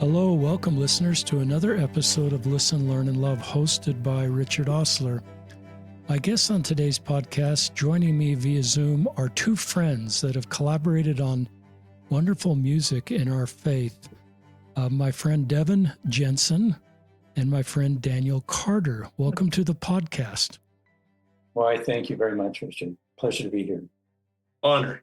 Hello, welcome listeners to another episode of Listen, Learn, and Love, hosted by Richard Osler. My guests on today's podcast, joining me via Zoom, are two friends that have collaborated on wonderful music in our faith. My friend Devan Jensen and my friend Daniel Carter. Welcome to the podcast. Why, thank you very much, Richard. Pleasure to be here. Honor.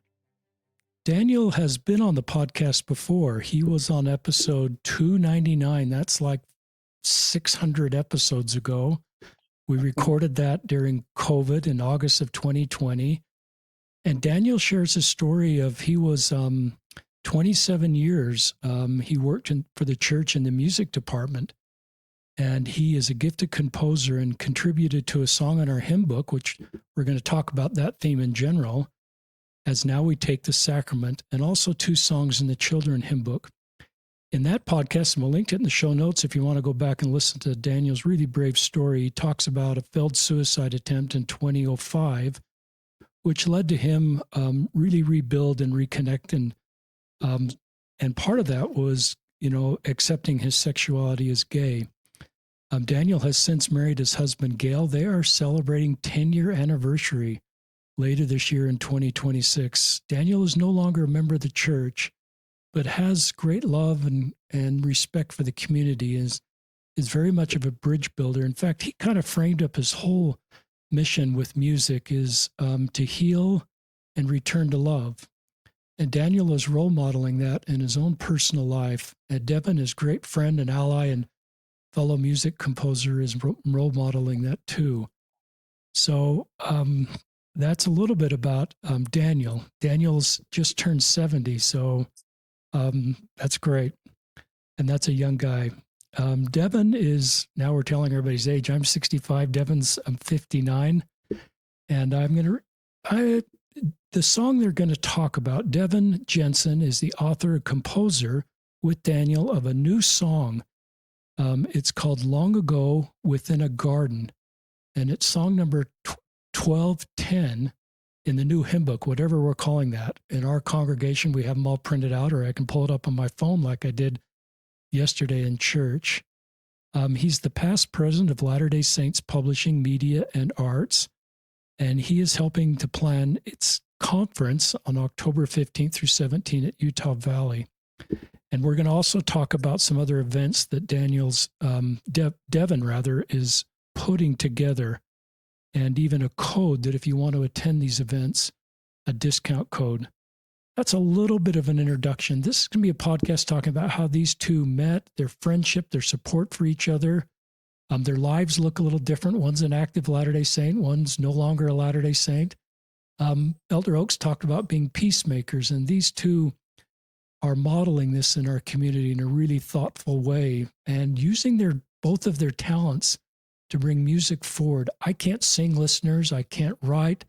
Daniel has been on the podcast before. He was on episode 299. That's like 600 episodes ago. We recorded that during COVID in August of 2020. And Daniel shares a story of he was 27 years. He worked for the church in the music department. And he is a gifted composer and contributed to a song on our hymn book, which we're going to talk about that theme in general, as Now We Take the Sacrament, and also two songs in the Children hymn book. In that podcast, and we'll link it in the show notes if you want to go back and listen to Daniel's really brave story. He talks about a failed suicide attempt in 2005, which led to him really rebuild and reconnect. And part of that was, accepting his sexuality as gay. Daniel has since married his husband, Gail. They are celebrating 10-year anniversary later this year in 2026. Daniel is no longer a member of the church, but has great love and respect for the community, is very much of a bridge builder. In fact, he kind of framed up his whole mission with music is to heal and return to love. And Daniel is role modeling that in his own personal life. And Devan, his great friend and ally and fellow music composer, is role modeling that too. So, that's a little bit about Daniel. Daniel's just turned 70, so that's great. And that's a young guy. Devan is, now we're telling everybody's age. I'm 65. Devan's 59. And the song they're going to talk about, Devan Jensen is the author and composer with Daniel of a new song. It's called Long Ago Within a Garden. And it's song number 1210 in the new hymn book, whatever we're calling that. In our congregation, we have them all printed out, or I can pull it up on my phone like I did yesterday in church. He's the past president of Latter-day Saints Publishing, Media, and Arts, and he is helping to plan its conference on October 15th through 17th at Utah Valley. And we're going to also talk about some other events that Daniel's, Devan is putting together, and even a code that if you want to attend these events, a discount code. That's a little bit of an introduction. This is going to be a podcast talking about how these two met, their friendship, their support for each other. Their lives look a little different. One's an active Latter-day Saint. One's no longer a Latter-day Saint. Elder Oaks talked about being peacemakers, and these two are modeling this in our community in a really thoughtful way and using both of their talents to bring music forward. I can't sing, listeners. I can't write,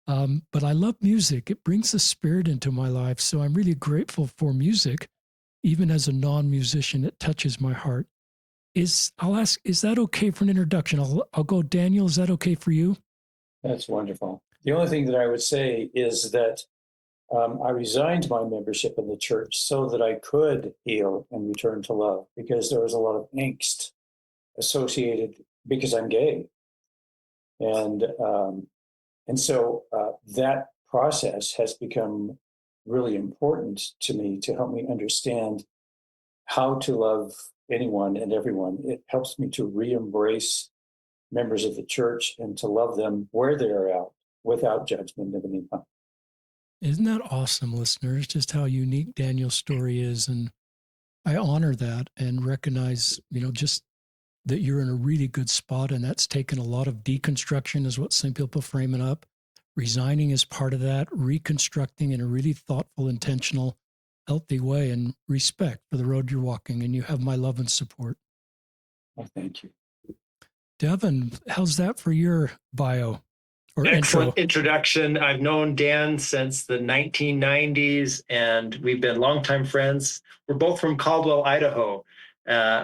but I love music. It brings the spirit into my life, so I'm really grateful for music. Even as a non-musician, it touches my heart. I'll ask, is that okay for an introduction? I'll go, Daniel, is that okay for you? That's wonderful. The only thing that I would say is that I resigned my membership in the church so that I could heal and return to love, because there was a lot of angst associated because I'm gay. And so that process has become really important to me to help me understand how to love anyone and everyone. It helps me to re-embrace members of the church and to love them where they are at without judgment of any kind. Isn't that awesome, listeners, just how unique Daniel's story is? And I honor that and recognize, just that you're in a really good spot, and that's taken a lot of deconstruction is what some people frame it up. Resigning is part of that, reconstructing in a really thoughtful, intentional, healthy way, and respect for the road you're walking, and you have my love and support. Oh, thank you. Devan, how's that for your bio or Excellent intro? introduction. I've known Dan since the 1990s, and we've been longtime friends. We're both from Caldwell, Idaho,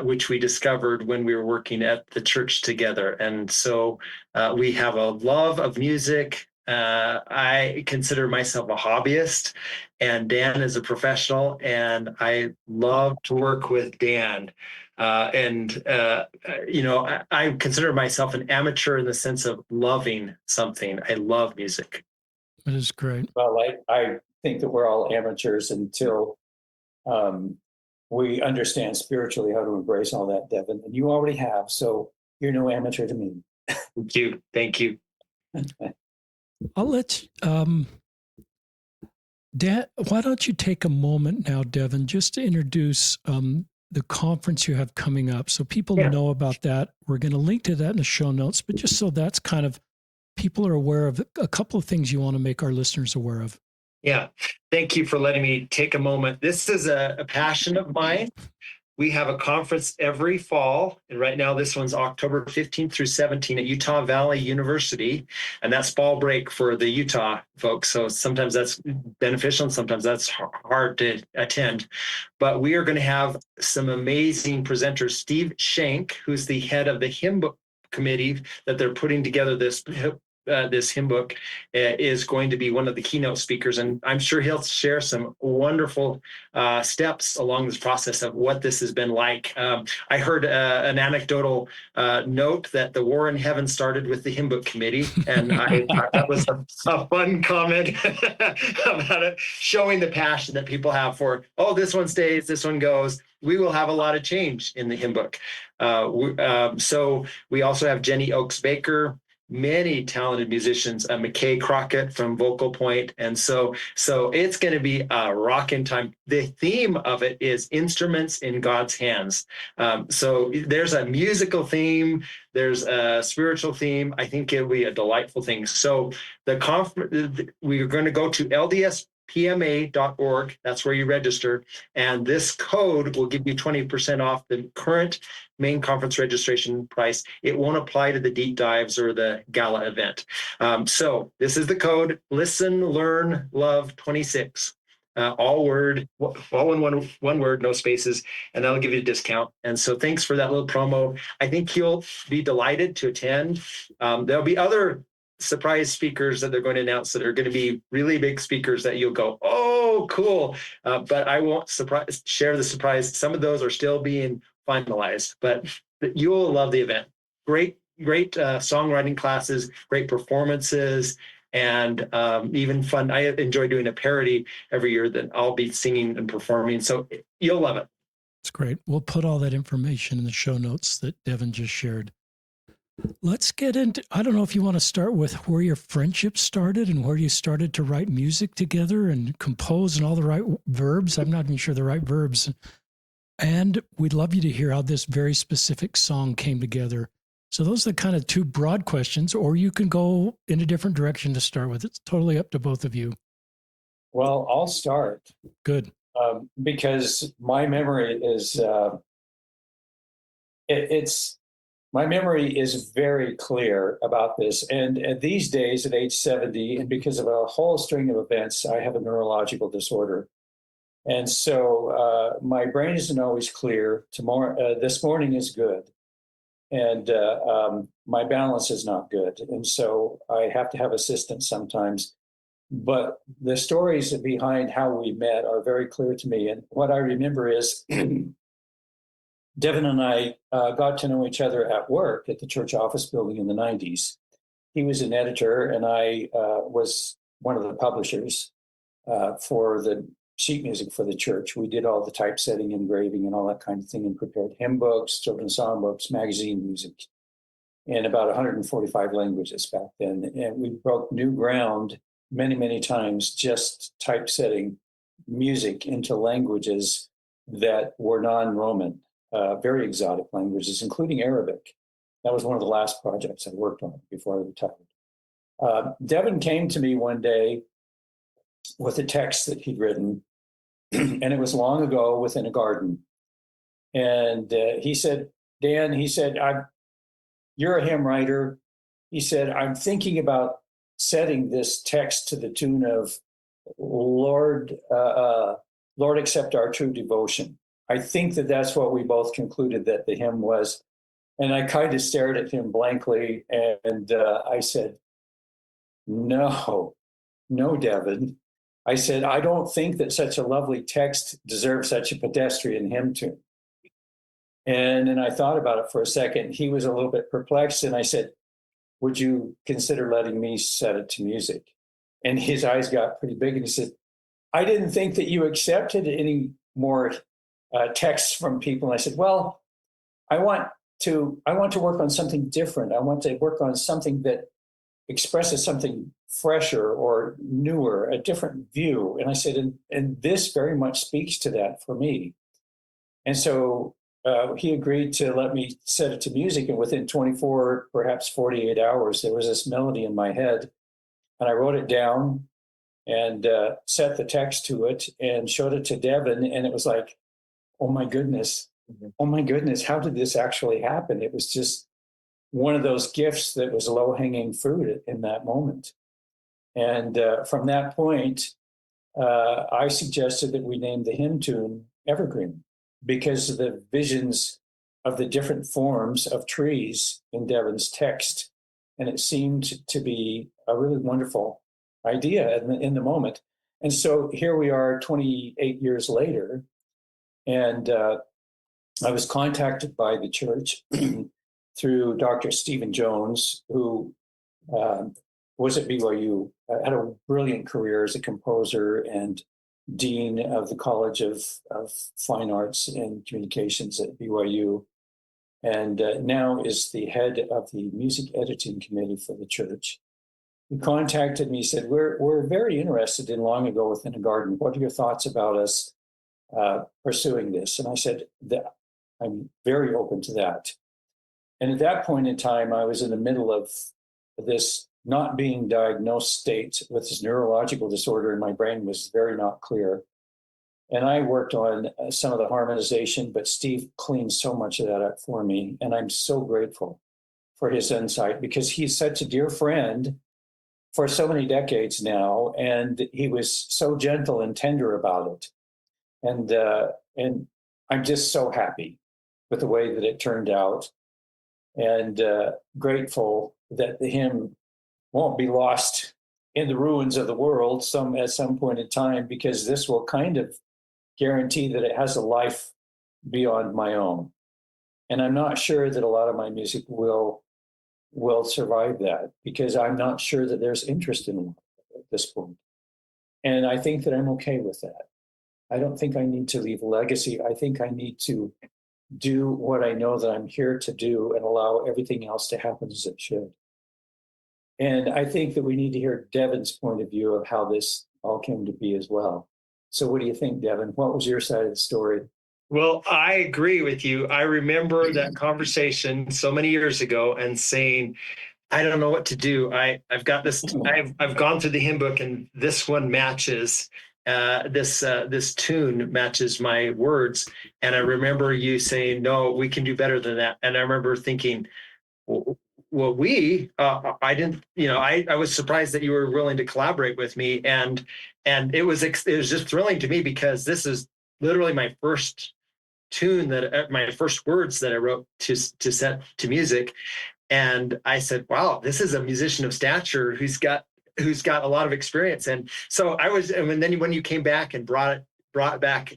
which we discovered when we were working at the church together. And so we have a love of music, I consider myself a hobbyist, and Dan is a professional, and I love to work with Dan. I consider myself an amateur in the sense of loving something. I love music. That is great. Well, I think that we're all amateurs until we understand spiritually how to embrace all that, Devin. And you already have, so you're no amateur to me. Thank you. Thank you. I'll let Dan, why don't you take a moment now, Devin, just to introduce the conference you have coming up so people know about that. We're going to link to that in the show notes, but just so that's kind of people are aware of a couple of things you want to make our listeners aware of. Yeah. Thank you for letting me take a moment. This is a passion of mine. We have a conference every fall, and right now this one's October 15th through 17th at Utah Valley University, and that's fall break for the Utah folks. So sometimes that's beneficial and sometimes that's hard to attend. But we are going to have some amazing presenters. Steve Shank, who's the head of the hymn book committee that they're putting together this hymn book, is going to be one of the keynote speakers, and I'm sure he'll share some wonderful steps along this process of what this has been like. I heard an anecdotal note that the war in heaven started with the hymn book committee, and I thought that was a fun comment about it, showing the passion that people have for, oh, this one stays, this one goes. We will have a lot of change in the hymn book. So we also have Jenny Oakes Baker, many talented musicians, McKay Crockett from Vocal Point. And so it's going to be a rocking time. The theme of it is instruments in God's hands. So there's a musical theme, there's a spiritual theme. I think it'll be a delightful thing. So the conference, we're going to go to LDSPMA.org. That's where you register. And this code will give you 20% off the current main conference registration price. It won't apply to the deep dives or the gala event. So this is the code: Listen, Learn, Love 26. All in one word, no spaces, and that'll give you a discount. And so thanks for that little promo. I think you'll be delighted to attend. There'll be other surprise speakers that they're going to announce that are going to be really big speakers that you'll go, oh, cool. But I won't share the surprise. Some of those are still being finalized, but you'll love the event. Great songwriting classes, great performances, and even fun. I enjoy doing a parody every year that I'll be singing and performing. So you'll love it. It's great. We'll put all that information in the show notes that Devin just shared. Let's get into, I don't know if you want to start with where your friendship started and where you started to write music together and compose and all the right verbs. I'm not even sure the right verbs. And we'd love you to hear how this very specific song came together. So those are the kind of two broad questions, or you can go in a different direction to start with. It's totally up to both of you. Well, I'll start. Good. Because my memory is, my memory is very clear about this. And these days at age 70, and because of a whole string of events, I have a neurological disorder. And so my brain isn't always clear. This morning is good. And my balance is not good. And so I have to have assistance sometimes. But the stories behind how we met are very clear to me. And what I remember is Devan and I got to know each other at work at the church office building in the 90s. He was an editor, and I was one of the publishers for the sheet music for the church. We did all the typesetting, engraving, and all that kind of thing, and prepared hymn books, children's songbooks, magazine music in about 145 languages back then. And we broke new ground many, many times just typesetting music into languages that were non-Roman, very exotic languages, including Arabic. That was one of the last projects I worked on before I retired. Devan came to me one day with a text that he'd written, and it was long ago within a garden. And he said, Dan, he said, you're a hymn writer. He said, I'm thinking about setting this text to the tune of Lord, accept our true devotion. I think that that's what we both concluded that the hymn was. And I kind of stared at him blankly, and I said, no, no, Devan. I said, I don't think that such a lovely text deserves such a pedestrian hymn tune. And then I thought about it for a second. He was a little bit perplexed. And I said, would you consider letting me set it to music? And his eyes got pretty big. And he said, I didn't think that you accepted any more texts from people. And I said, well, I want to work on something different. I want to work on something that expresses something fresher or newer, a different view. And I said, and this very much speaks to that for me. And so he agreed to let me set it to music. And within 24, perhaps 48 hours, there was this melody in my head. And I wrote it down and set the text to it and showed it to Devan. And it was like, oh my goodness, how did this actually happen? It was just one of those gifts that was low-hanging fruit in that moment. And from that point, I suggested that we name the hymn tune Evergreen, because of the visions of the different forms of trees in Devan's text. And it seemed to be a really wonderful idea in the moment. And so here we are 28 years later, and I was contacted by the church through Dr. Stephen Jones, who was at BYU, had a brilliant career as a composer and dean of the College of Fine Arts and Communications at BYU, and now is the head of the music editing committee for the church. He contacted me, said, we're very interested in Long Ago Within a Garden. What are your thoughts about us pursuing this? And I said, that I'm very open to that. And at that point in time, I was in the middle of this not being diagnosed state with this neurological disorder, and my brain was very not clear. And I worked on some of the harmonization, but Steve cleaned so much of that up for me. And I'm so grateful for his insight, because he's such a dear friend for so many decades now. And he was so gentle and tender about it. And I'm just so happy with the way that it turned out, and grateful that the hymn won't be lost in the ruins of the world at some point in time, because this will kind of guarantee that it has a life beyond my own. And I'm not sure that a lot of my music will survive that, because I'm not sure that there's interest in it at this point. And I think that I'm okay with that. I don't think I need to leave a legacy. I think I need to do what I know that I'm here to do and allow everything else to happen as it should. And I think that we need to hear Devan's point of view of how this all came to be as well. So what do you think, Devan? What was your side of the story? Well, I agree with you. I remember that conversation so many years ago and saying, I don't know what to do. I've got this. I've gone through the hymn book, and this one matches. This tune matches my words. And I remember you saying, no, we can do better than that. And I remember thinking, well, I didn't, I was surprised that you were willing to collaborate with me. And it was just thrilling to me, because this is literally my first tune my first words that I wrote to set to music. And I said, wow, this is a musician of stature who's got a lot of experience. And so and then when you came back and brought it back,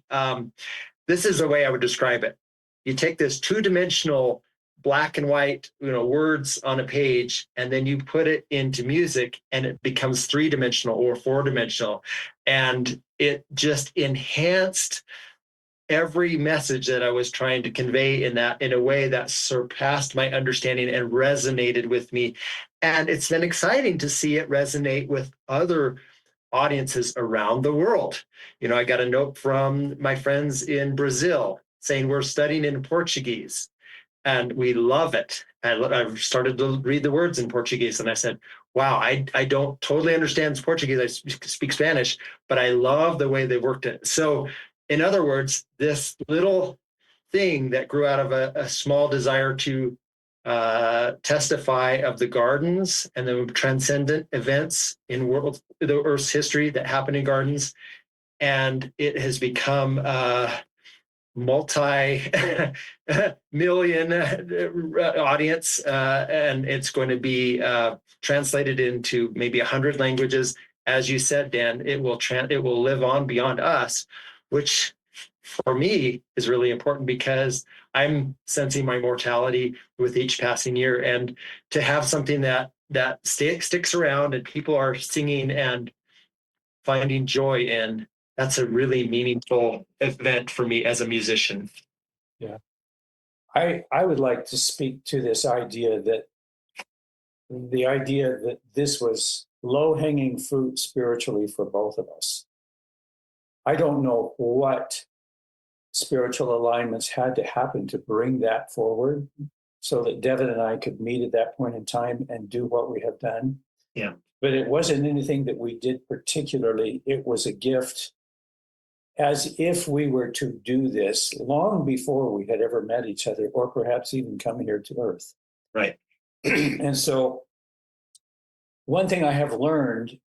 this is the way I would describe it. You take this two-dimensional black and white, words on a page, and then you put it into music, and it becomes three-dimensional or four-dimensional. And it just enhanced every message that I was trying to convey in a way that surpassed my understanding and resonated with me. And it's been exciting to see it resonate with other audiences around the world. I got a note from my friends in Brazil saying we're studying in Portuguese and we love it. I've started to read the words in Portuguese, and I said, wow, I don't totally understand Portuguese. I speak Spanish, but I love the way they worked it. So in other words, this little thing that grew out of a small desire to testify of the gardens and the transcendent events in the Earth's history that happen in gardens. And it has become multi-million audience, and it's going to be translated into maybe 100 languages. As you said, Dan, it will live on beyond us, which for me is really important because I'm sensing my mortality with each passing year, and to have something that sticks around and people are singing and finding joy in, that's a really meaningful event for me as a musician. Yeah. I would like to speak to this idea that this was low-hanging fruit spiritually for both of us. I don't know what spiritual alignments had to happen to bring that forward so that Devan and I could meet at that point in time and do what we have done. Yeah. But it wasn't anything that we did particularly. It was a gift, as if we were to do this long before we had ever met each other, or perhaps even come here to Earth. Right. And so one thing I have learned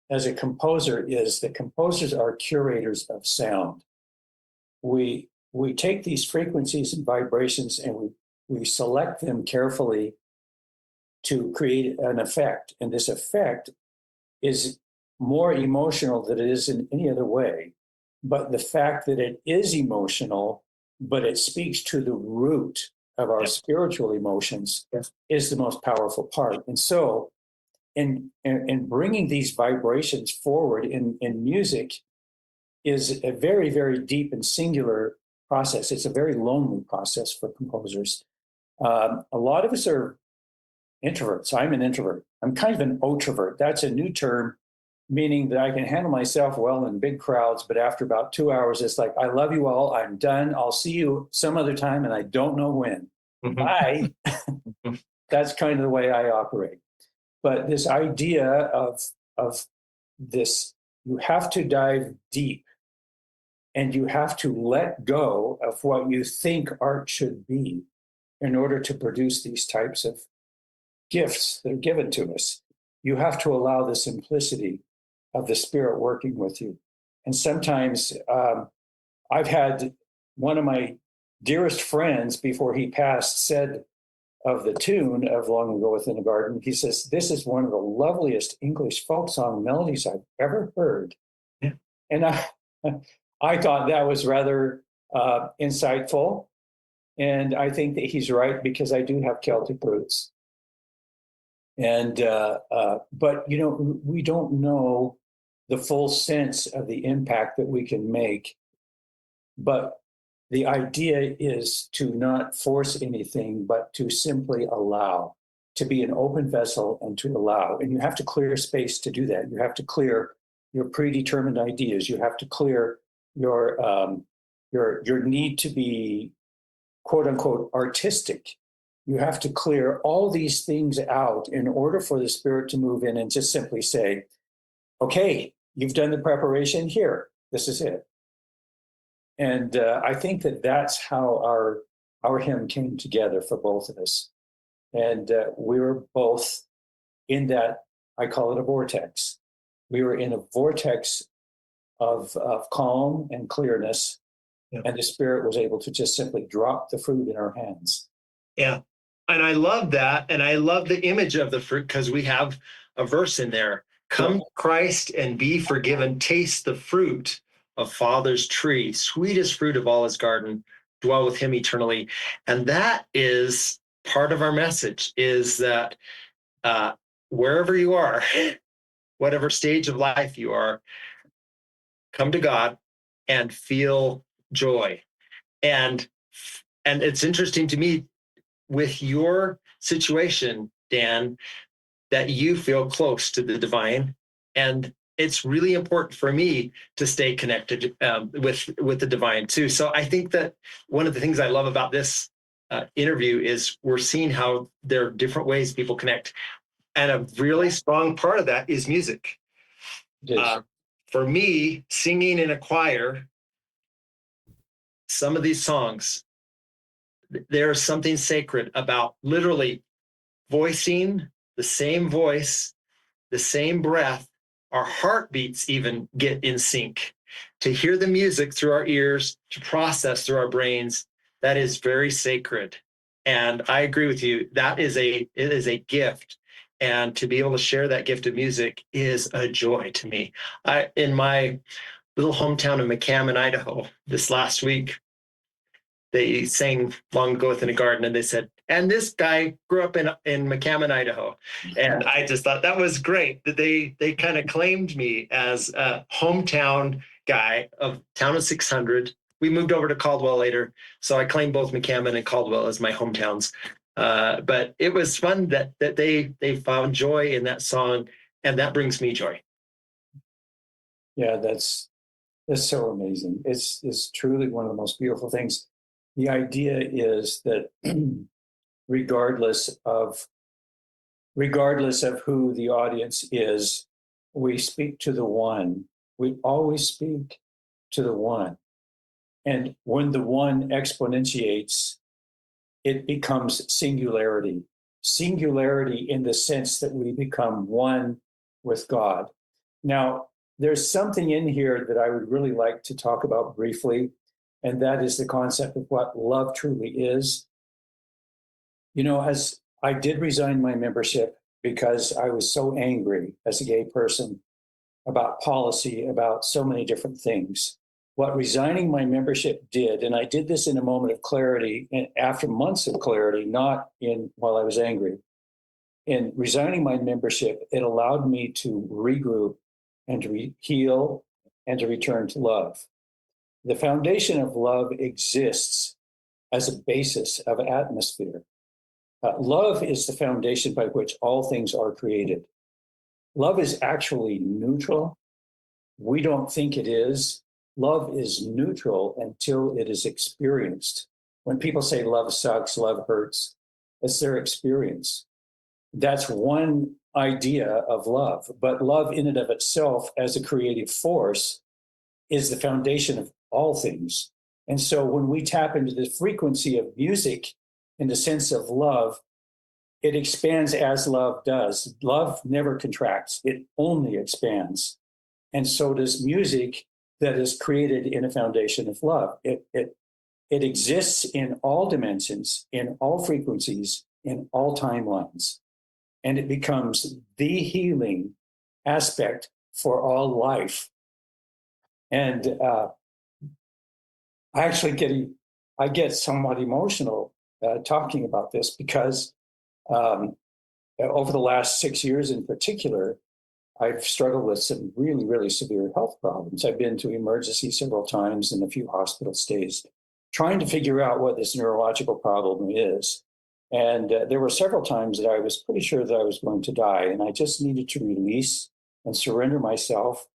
as a composer is that composers are curators of sound. We take these frequencies and vibrations and we select them carefully to create an effect. And this effect is more emotional than it is in any other way. But the fact that it is emotional, but it speaks to the root of our spiritual emotions, is the most powerful part. And so in bringing these vibrations forward in music is a very, very deep and singular process. It's a very lonely process for composers. A lot of us are introverts. I'm an introvert. I'm kind of an outrovert. That's a new term, meaning that I can handle myself well in big crowds, but after about 2 hours, it's like, I love you all. I'm done. I'll see you some other time, and I don't know when. Bye. That's kind of the way I operate. But this idea of this, you have to dive deep and you have to let go of what you think art should be in order to produce these types of gifts that are given to us. You have to allow the simplicity of the Spirit working with you. And sometimes I've had one of my dearest friends before he passed said of the tune of Long Ago Within the Garden, he says, this is one of the loveliest English folk song melodies I've ever heard. Yeah. And I thought that was rather insightful. And I think that he's right, because I do have Celtic roots. And but we don't know the full sense of the impact that we can make. But the idea is to not force anything, but to simply allow, to be an open vessel and to allow. And you have to clear space to do that. You have to clear your predetermined ideas. You have to clear your need to be, quote unquote, artistic. You have to clear all these things out in order for the Spirit to move in and just simply say, okay, you've done the preparation here. This is it. And I think that that's how our hymn came together for both of us. And we were both in that, I call it a vortex. We were in a vortex of calm and clearness, and the Spirit was able to just simply drop the fruit in our hands. Yeah. And I love that. And I love the image of the fruit, because we have a verse in there. Come to Christ and be forgiven. Taste the fruit of Father's tree, sweetest fruit of all his garden. Dwell with him eternally. And that is part of our message, is that wherever you are, whatever stage of life you are, come to God and feel joy. And it's interesting to me with your situation, Dan, that you feel close to the divine. And it's really important for me to stay connected with the divine too. So I think that one of the things I love about this interview is we're seeing how there are different ways people connect. And a really strong part of that is music. For me, singing in a choir, some of these songs, there's something sacred about literally voicing the same voice, the same breath. Our heartbeats even get in sync to hear the music through our ears, to process through our brains, that is very sacred. And I agree with you. It is a gift. And to be able to share that gift of music is a joy to me. In my little hometown of McCammon, Idaho, this last week, they sang Long Goeth in a Garden, and they said, and this guy grew up in McCammon, Idaho. And I just thought that was great that they kind of claimed me as a hometown guy of town of 600. We moved over to Caldwell later, so I claimed both McCammon and Caldwell as my hometowns. But it was fun that they found joy in that song, and that brings me joy. Yeah, that's so amazing. It's truly one of the most beautiful things. The idea is that regardless of who the audience is, we speak to the one. We always speak to the one. And when the one exponentiates, it becomes singularity. Singularity in the sense that we become one with God. Now, there's something in here that I would really like to talk about briefly, and that is the concept of what love truly is. You know, as I did resign my membership because I was so angry as a gay person about policy, about so many different things. What resigning my membership did, and I did this in a moment of clarity, and after months of clarity, not while I was angry. In resigning my membership, it allowed me to regroup and to heal and to return to love. The foundation of love exists as a basis of atmosphere. Love is the foundation by which all things are created. Love is actually neutral. We don't think it is. Love is neutral until it is experienced. When people say love sucks, love hurts, it's their experience. That's one idea of love. But love in and of itself as a creative force is the foundation of all things. And so when we tap into the frequency of music in the sense of love, it expands as love does. Love never contracts, it only expands. And so does music that is created in a foundation of love. It exists in all dimensions, in all frequencies, in all timelines. And it becomes the healing aspect for all life. And I get somewhat emotional talking about this because over the last 6 years in particular, I've struggled with some really, really severe health problems. I've been to emergency several times and a few hospital stays, trying to figure out what this neurological problem is. And there were several times that I was pretty sure that I was going to die, and I just needed to release and surrender myself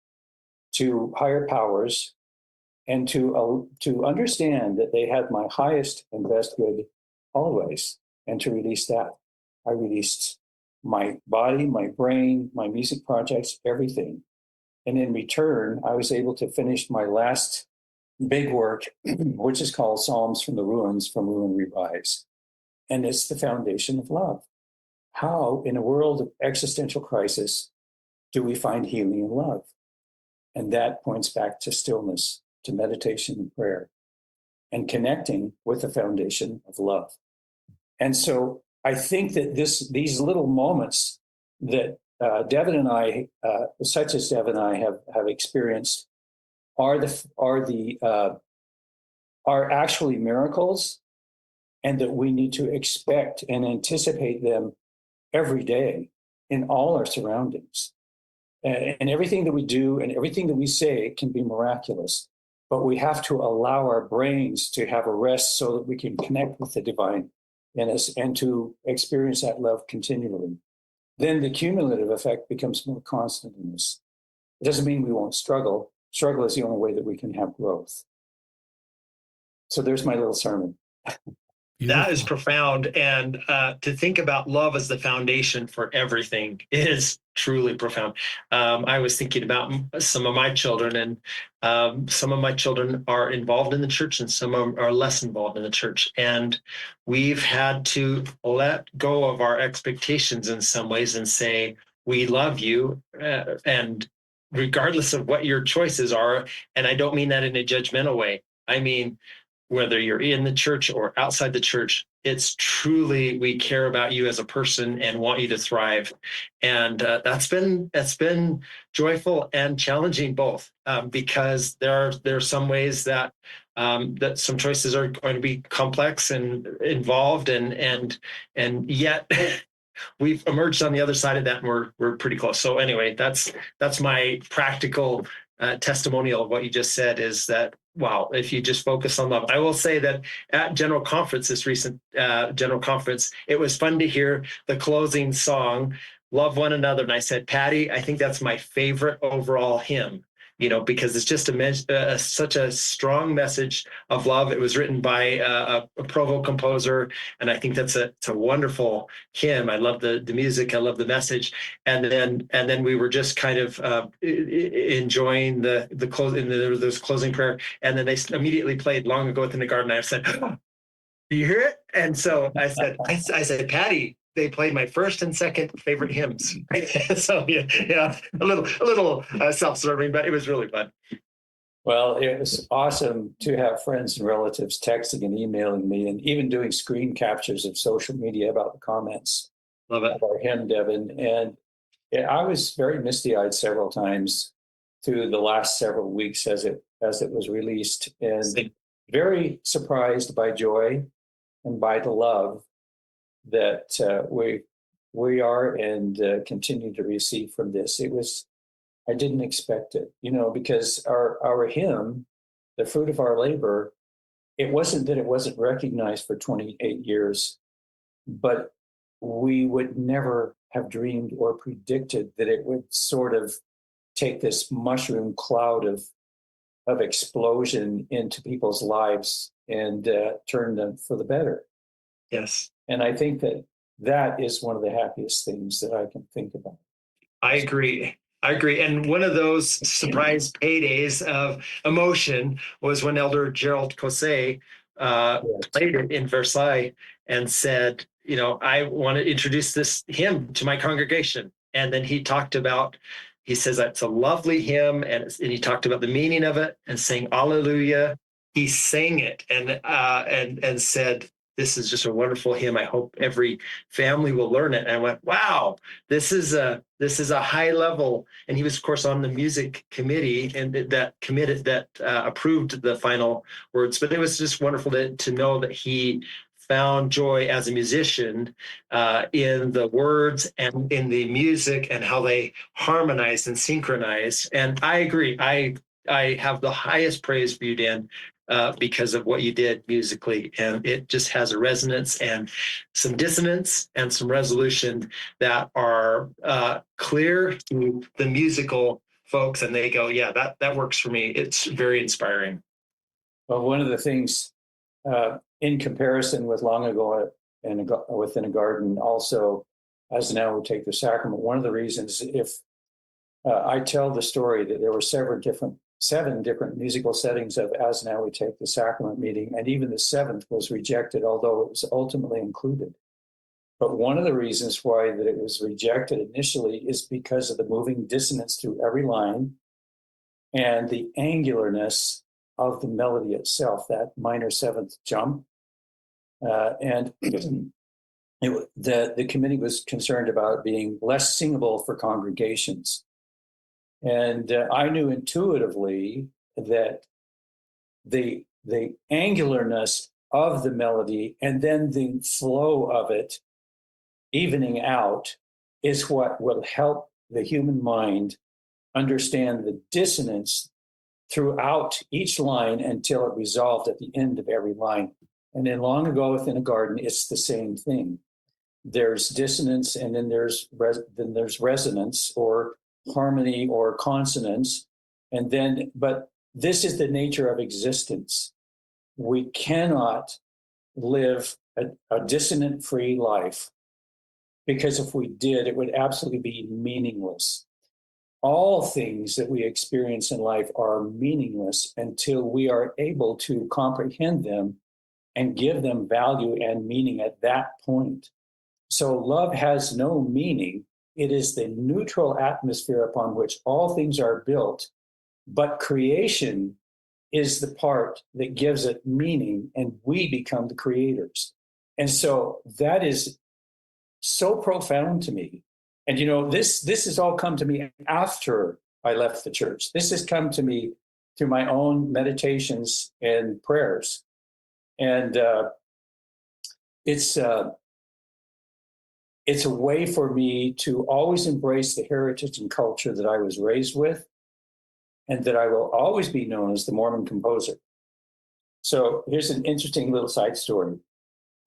to higher powers and to understand that they had my highest and best good always, and to release that. I released my body, my brain, my music projects, everything. And in return, I was able to finish my last big work, which is called Psalms from the Ruins, from Ruin Revives. And it's the foundation of love. How, in a world of existential crisis, do we find healing in love? And that points back to stillness, to meditation and prayer, and connecting with the foundation of love. And so I think that these little moments that Devan and I, such as Devan and I have experienced, are actually miracles, and that we need to expect and anticipate them every day in all our surroundings. And everything that we do and everything that we say can be miraculous, but we have to allow our brains to have a rest so that we can connect with the divine in us and to experience that love continually. Then the cumulative effect becomes more constant in us. It doesn't mean we won't struggle. Struggle is the only way that we can have growth. So there's my little sermon. Beautiful. That is profound. And to think about love as the foundation for everything is truly profound. I was thinking about some of my children, and some of my children are involved in the church and some are less involved in the church. And we've had to let go of our expectations in some ways and say, we love you, and regardless of what your choices are. And I don't mean that in a judgmental way. I mean, whether you're in the church or outside the church, it's truly, we care about you as a person and want you to thrive. And that's been joyful and challenging both, because there are some ways that that some choices are going to be complex and involved, and yet we've emerged on the other side of that, and we're pretty close. So anyway, that's my practical testimonial of what you just said, is that, wow, if you just focus on love. I will say that at General Conference, this recent General Conference, it was fun to hear the closing song, Love One Another. And I said, Patty, I think that's my favorite overall hymn, because it's just such a strong message of love. It was written by a Provo composer, and I think it's a wonderful hymn. I love the music. I love the message. And then we were just kind of enjoying the closing. There was this closing prayer, and then they immediately played "Long Ago Within the Garden." I said, "Do you hear it?" And so I said, Patty, they played my first and second favorite hymns. So yeah, a little self-serving, but it was really fun. Well, it was awesome to have friends and relatives texting and emailing me, and even doing screen captures of social media about the comments. Love it. Of our hymn, Devan. And I was very misty-eyed several times through the last several weeks as it was released, and very surprised by joy and by the love that we are and continue to receive from this. I didn't expect it, because our hymn, the fruit of our labor, it wasn't that it wasn't recognized for 28 years, but we would never have dreamed or predicted that it would sort of take this mushroom cloud of explosion into people's lives and turn them for the better. Yes. And I think that is one of the happiest things that I can think about. I agree. And one of those surprise paydays of emotion was when Elder Gérald Caussé played it in Versailles and said, I want to introduce this hymn to my congregation. And then he says it's a lovely hymn, and he talked about the meaning of it and saying Alleluia. He sang it and said, this is just a wonderful hymn. I hope every family will learn it. And I went, wow, this is a high level. And he was, of course, on the music committee and that approved the final words. But it was just wonderful to know that he found joy as a musician in the words and in the music and how they harmonized and synchronized. And I agree. I have the highest praise for you, Dan, because of what you did musically. And it just has a resonance and some dissonance and some resolution that are clear to the musical folks. And they go, yeah, that works for me. It's very inspiring. Well, one of the things in comparison with Long Ago Within a Garden, also As Now We Take the Sacrament, one of the reasons, if I tell the story that there were seven different musical settings of As Now We Take the Sacrament meeting, and even the seventh was rejected, although it was ultimately included. But one of the reasons why that it was rejected initially is because of the moving dissonance through every line and the angularness of the melody itself, that minor seventh jump. And the committee was concerned about it being less singable for congregations. And I knew intuitively that the angularness of the melody and then the flow of it evening out is what will help the human mind understand the dissonance throughout each line until it resolved at the end of every line. And then Long Ago Within a Garden, it's the same thing. There's dissonance, and then there's resonance or harmony or consonance. But this is the nature of existence. We cannot live a dissonant-free life, because if we did, it would absolutely be meaningless. All things that we experience in life are meaningless until we are able to comprehend them and give them value and meaning at that point. So love has no meaning it is the neutral atmosphere upon which all things are built, but creation is the part that gives it meaning, and we become the creators. And so that is so profound to me. And this has all come to me after I left the church. This has come to me through my own meditations and prayers. And it's a way for me to always embrace the heritage and culture that I was raised with, and that I will always be known as the Mormon composer. So here's an interesting little side story.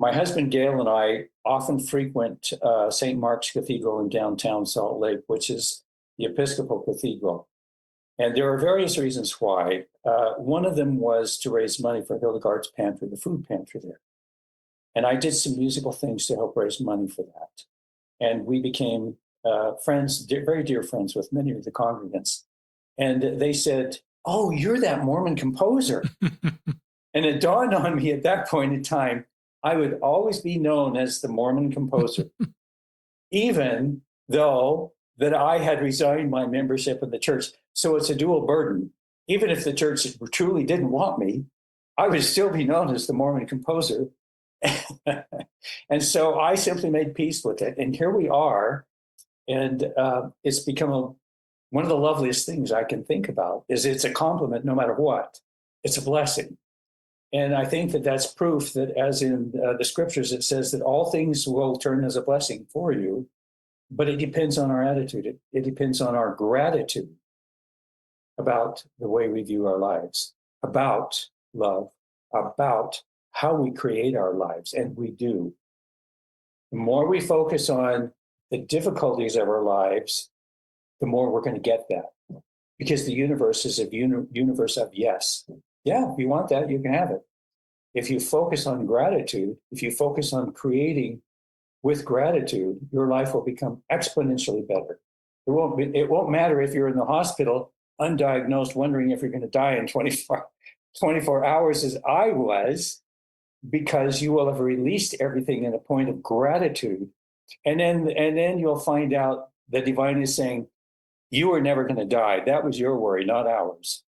My husband, Gail, and I often frequent St. Mark's Cathedral in downtown Salt Lake, which is the Episcopal Cathedral. And there are various reasons why. One of them was to raise money for Hildegard's Pantry, the food pantry there. And I did some musical things to help raise money for that. And we became friends, very dear friends with many of the congregants. And they said, "Oh, you're that Mormon composer." And it dawned on me at that point in time, I would always be known as the Mormon composer, even though that I had resigned my membership in the church. So it's a dual burden. Even if the church truly didn't want me, I would still be known as the Mormon composer. And so I simply made peace with it. And here we are. And it's become one of the loveliest things I can think about is it's a compliment no matter what. It's a blessing. And I think that that's proof that, as in the scriptures, it says that all things will turn as a blessing for you, but it depends on our attitude. It depends on our gratitude about the way we view our lives, about love, about how we create our lives, and we do. The more we focus on the difficulties of our lives, the more we're going to get that. Because the universe is a universe of yes. Yeah, if you want that, you can have it. If you focus on gratitude, if you focus on creating with gratitude, your life will become exponentially better. It won't matter if you're in the hospital, undiagnosed, wondering if you're going to die in 24 hours as I was, because you will have released everything in a point of gratitude. And then you'll find out the divine is saying, you were never going to die. That was your worry, not ours.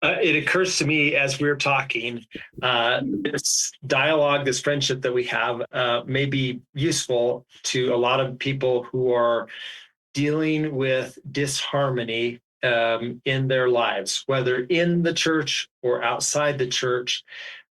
It occurs to me as we're talking, this dialogue, this friendship that we have may be useful to a lot of people who are dealing with disharmony in their lives, whether in the church or outside the church,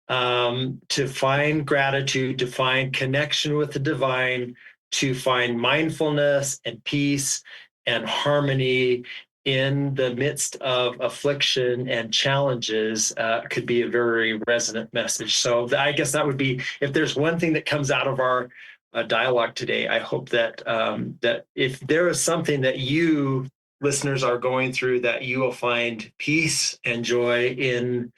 to find gratitude, to find connection with the divine, to find mindfulness and peace and harmony in the midst of affliction and challenges could be a very resonant message. So I guess that would be, if there's one thing that comes out of our dialogue today, I hope that that if there is something that you listeners are going through, that you will find peace and joy in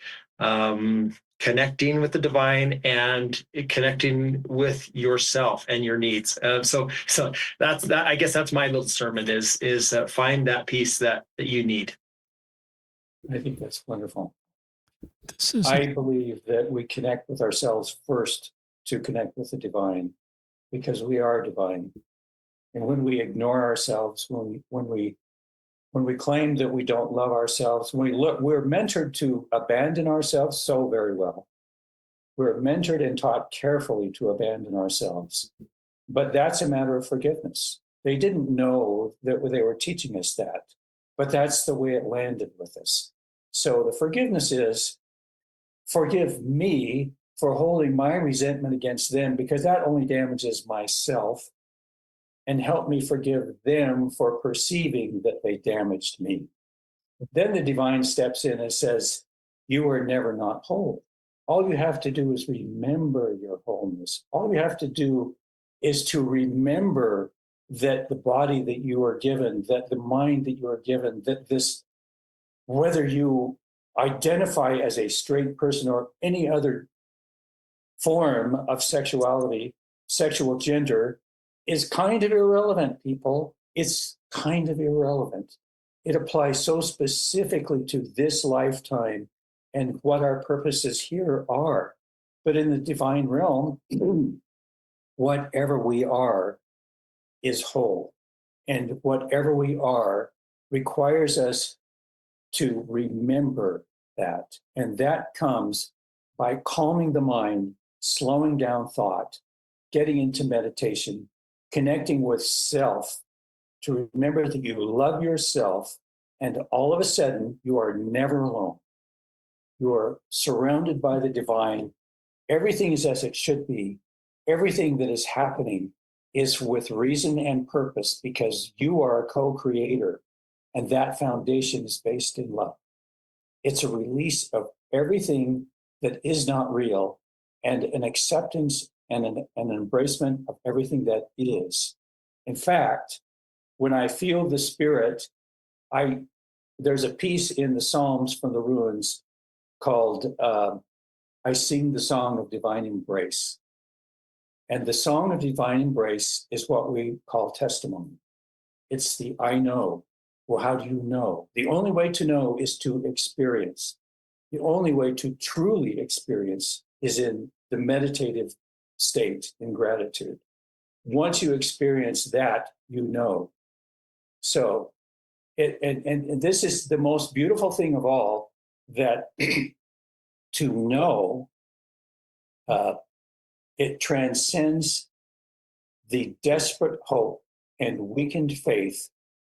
connecting with the divine and connecting with yourself and your needs. So that's that. I guess that's my little sermon is find that peace that you need. I think that's wonderful. I believe that we connect with ourselves first to connect with the divine, because we are divine. And when we ignore ourselves, when we claim that we don't love ourselves, we're mentored to abandon ourselves so very well. We're mentored and taught carefully to abandon ourselves. But that's a matter of forgiveness. They didn't know that they were teaching us that, but that's the way it landed with us. So the forgiveness is, forgive me for holding my resentment against them, because that only damages myself, and help me forgive them for perceiving that they damaged me. Then the divine steps in and says, you were never not whole. All you have to do is remember your wholeness. All you have to do is to remember that the body that you are given, that the mind that you are given, that this, whether you identify as a straight person or any other form of sexuality, sexual gender, is kind of irrelevant, people. It's kind of irrelevant. It applies so specifically to this lifetime and what our purposes here are. But in the divine realm, whatever we are, is whole. And whatever we are requires us to remember that. And that comes by calming the mind, slowing down thought, getting into meditation, connecting with self, to remember that you love yourself, and all of a sudden you are never alone. You are surrounded by the divine. Everything is as it should be. Everything that is happening is with reason and purpose, because you are a co-creator, and that foundation is based in love. It's a release of everything that is not real, and an acceptance and an embracement of everything that is. In fact, when I feel the spirit, there's a piece in the Psalms from the ruins called I Sing the Song of Divine Embrace. And the Song of Divine Embrace is what we call testimony. It's the I know. Well, how do you know? The only way to know is to experience. The only way to truly experience is in the meditative state, in gratitude. Once you experience that, you know. So, and this is the most beautiful thing of all, that to know, it transcends the desperate hope and weakened faith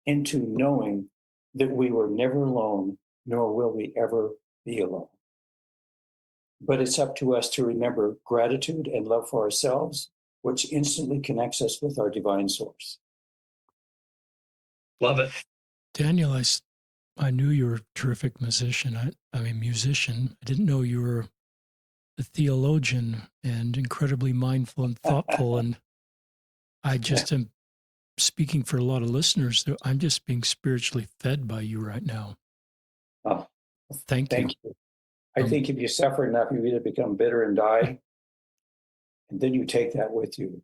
into knowing that we were never alone, nor will we ever be alone. But it's up to us to remember gratitude and love for ourselves, which instantly connects us with our divine source. Love it. Daniel, I knew you were a terrific musician. I mean, musician. I didn't know you were a theologian and incredibly mindful and thoughtful. And I just am speaking for a lot of listeners. I'm just being spiritually fed by you right now. Oh, Thank you. I think if you suffer enough, you either become bitter and die, and then you take that with you.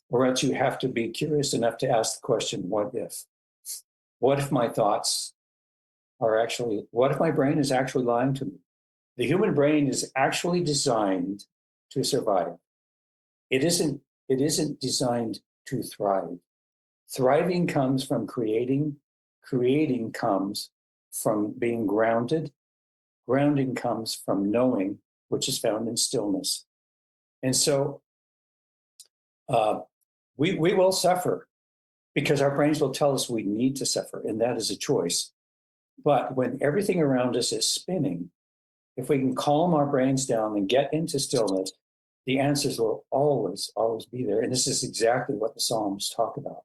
Or else you have to be curious enough to ask the question, what if? What if my thoughts what if my brain is actually lying to me? The human brain is actually designed to survive. It isn't designed to thrive. Thriving comes from creating. Creating comes from being grounded. Grounding comes from knowing, which is found in stillness. And so we will suffer, because our brains will tell us we need to suffer, and that is a choice. But when everything around us is spinning, if we can calm our brains down and get into stillness, the answers will always, always be there. And this is exactly what the Psalms talk about.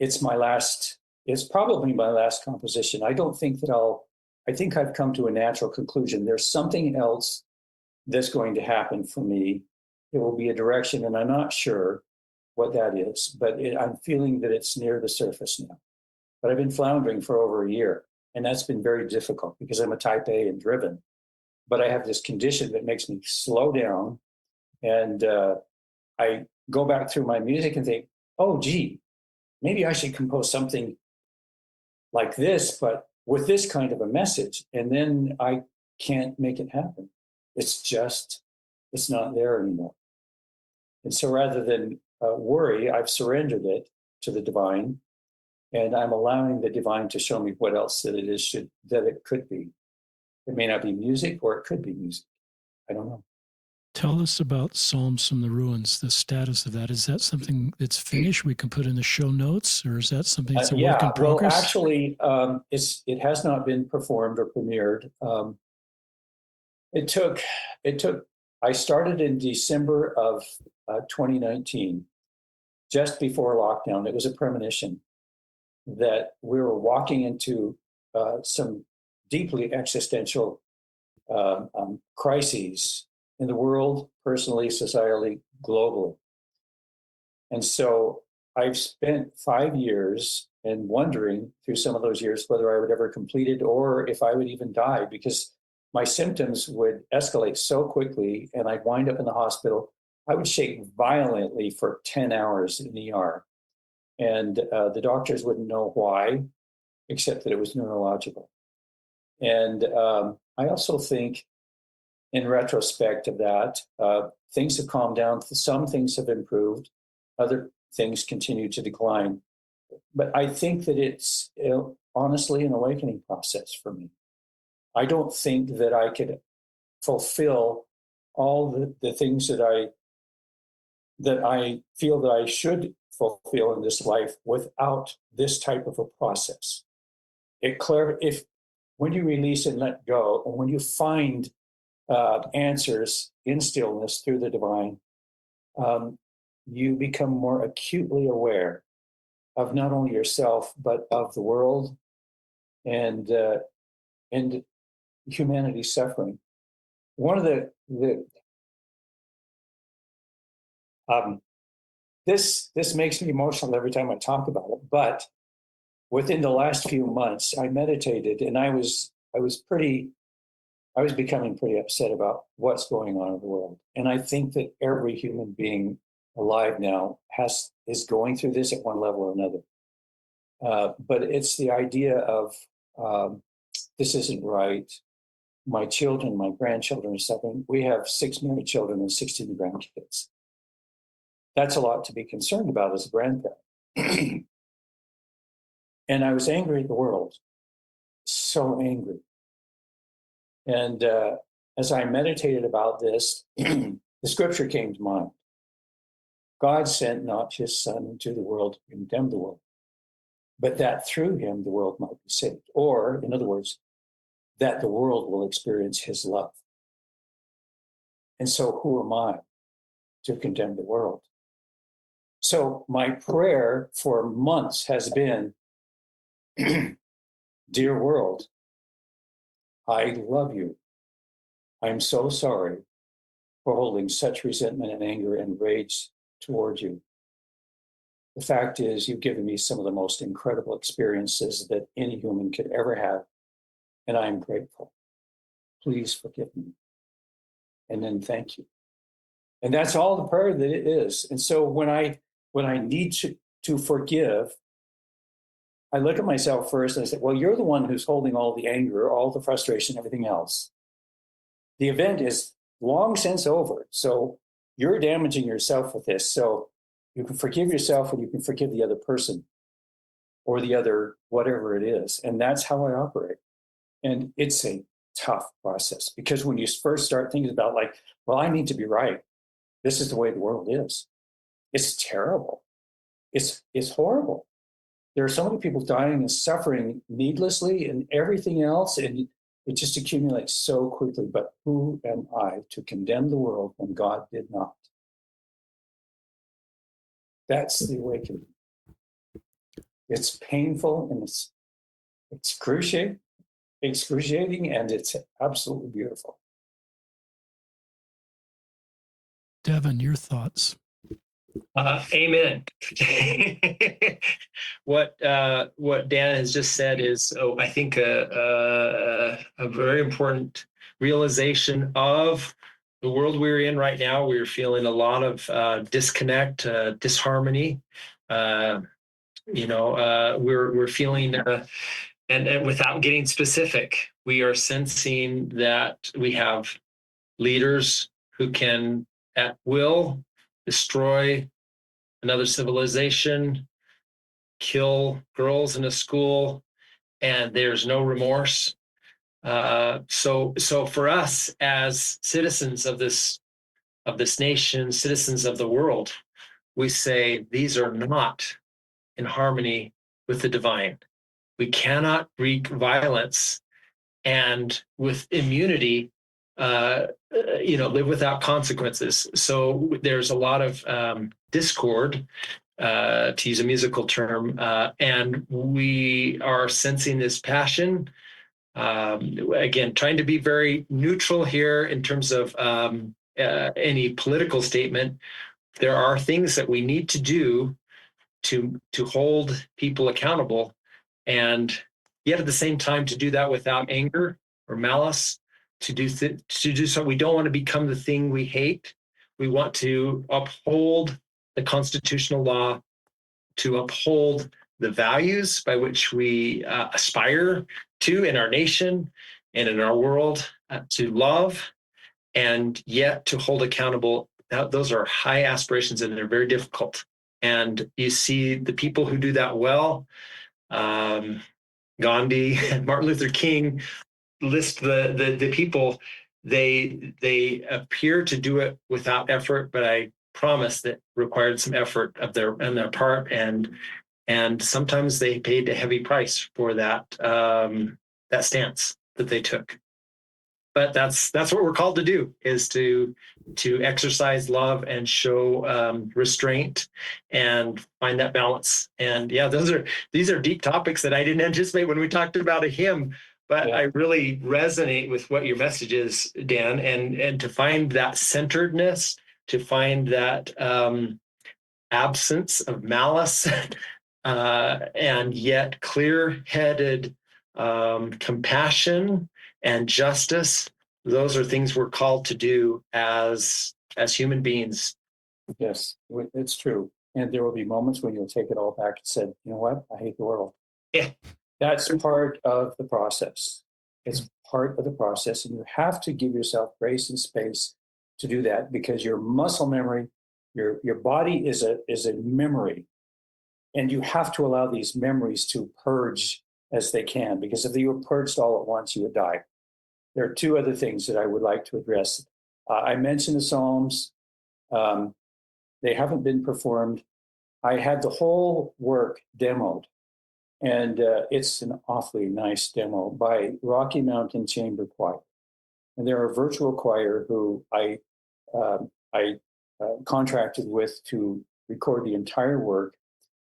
It's probably my last composition. I think I've come to a natural conclusion. There's something else that's going to happen for me. It will be a direction, and I'm not sure what that is, but I'm feeling that it's near the surface now. But I've been floundering for over a year, and that's been very difficult because I'm a type A and driven. But I have this condition that makes me slow down, and I go back through my music and think, oh, gee, maybe I should compose something like this, but with this kind of a message. And then I can't make it happen. It's not there anymore. And so rather than worry, I've surrendered it to the divine, and I'm allowing the divine to show me what else that it could be. It may not be music, or it could be music. I don't know. Tell us about Psalms from the Ruins, the status of that. Is that something that's finished we can put in the show notes, or is that something that's a work in progress? Well, actually, it has not been performed or premiered. I started in December of 2019, just before lockdown. It was a premonition that we were walking into some deeply existential crises in the world, personally, societally, globally. And so I've spent 5 years and wondering through some of those years whether I would ever complete it or if I would even die, because my symptoms would escalate so quickly and I'd wind up in the hospital. I would shake violently for 10 hours in the ER. And the doctors wouldn't know why, except that it was neurological. And I also think, in retrospect of that, things have calmed down. Some things have improved. Other things continue to decline. But I think that it's honestly an awakening process for me. I don't think that I could fulfill all the things that I feel that I should fulfill in this life without this type of a process. If when you release and let go, and when you find answers in stillness through the divine, you become more acutely aware of not only yourself but of the world and humanity's suffering. One of this makes me emotional every time I talk about it. But within the last few months, I meditated, and I was becoming pretty upset about what's going on in the world. And I think that every human being alive now is going through this at one level or another. But it's the idea of this isn't right. My children, my grandchildren are suffering. We have 6 married children and 16 grandkids. That's a lot to be concerned about as a grandparent. And I was angry at the world, so angry. And as I meditated about this, the scripture came to mind. God sent not his son into the world to condemn the world, but that through him the world might be saved. Or, in other words, that the world will experience his love. And so who am I to condemn the world? So my prayer for months has been, dear world, I love you. I'm so sorry for holding such resentment and anger and rage towards you. The fact is, you've given me some of the most incredible experiences that any human could ever have, and I'm grateful. Please forgive me. And then thank you. And that's all the prayer that it is. And so when I need to forgive, I look at myself first and I say, well, you're the one who's holding all the anger, all the frustration, everything else. The event is long since over. So you're damaging yourself with this. So you can forgive yourself and you can forgive the other person or the other, whatever it is. And that's how I operate. And it's a tough process because when you first start thinking about like, well, I need to be right. This is the way the world is. It's terrible. It's horrible. There are so many people dying and suffering needlessly and everything else, and it just accumulates so quickly. But who am I to condemn the world when God did not? That's the awakening. It's painful and it's excruciating, and it's absolutely beautiful. Devan, your thoughts? Amen. What Dan has just said is, I think, a very important realization of the world we're in right now. We're feeling a lot of disconnect, disharmony. We're feeling, and without getting specific, we are sensing that we have leaders who can, at will, destroy another civilization, kill girls in a school, and there's no remorse. So for us as citizens of this nation, citizens of the world, we say these are not in harmony with the divine. We cannot wreak violence and with immunity live without consequences. So there's a lot of discord, to use a musical term, and we are sensing this passion. Again, trying to be very neutral here in terms of any political statement. There are things that we need to do to hold people accountable, and yet at the same time to do that without anger or malice. To do so, we don't want to become the thing we hate. We want to uphold the constitutional law, to uphold the values by which we aspire to in our nation and in our world, to love, and yet to hold accountable those are high aspirations and they're very difficult. And you see the people who do that well, Gandhi and Martin Luther King, list the people, they appear to do it without effort, but I promise that required some effort on their part, and sometimes they paid a heavy price for that stance that they took. But that's what we're called to do, is to exercise love and show restraint and find that balance. And yeah, these are deep topics that I didn't anticipate when we talked about a hymn, but I really resonate with what your message is, Dan, and to find that centeredness, to find that absence of malice, and yet clear-headed compassion and justice. Those are things we're called to do as human beings. Yes, it's true. And there will be moments when you'll take it all back and say, you know what? I hate the world. Yeah. That's part of the process. It's part of the process. And you have to give yourself grace and space to do that, because your muscle memory, your body is a memory. And you have to allow these memories to purge as they can, because if they were purged all at once, you would die. There are two other things that I would like to address. I mentioned the Psalms. They haven't been performed. I had the whole work demoed, and it's an awfully nice demo by Rocky Mountain Chamber Choir. And they're a virtual choir who I contracted with to record the entire work,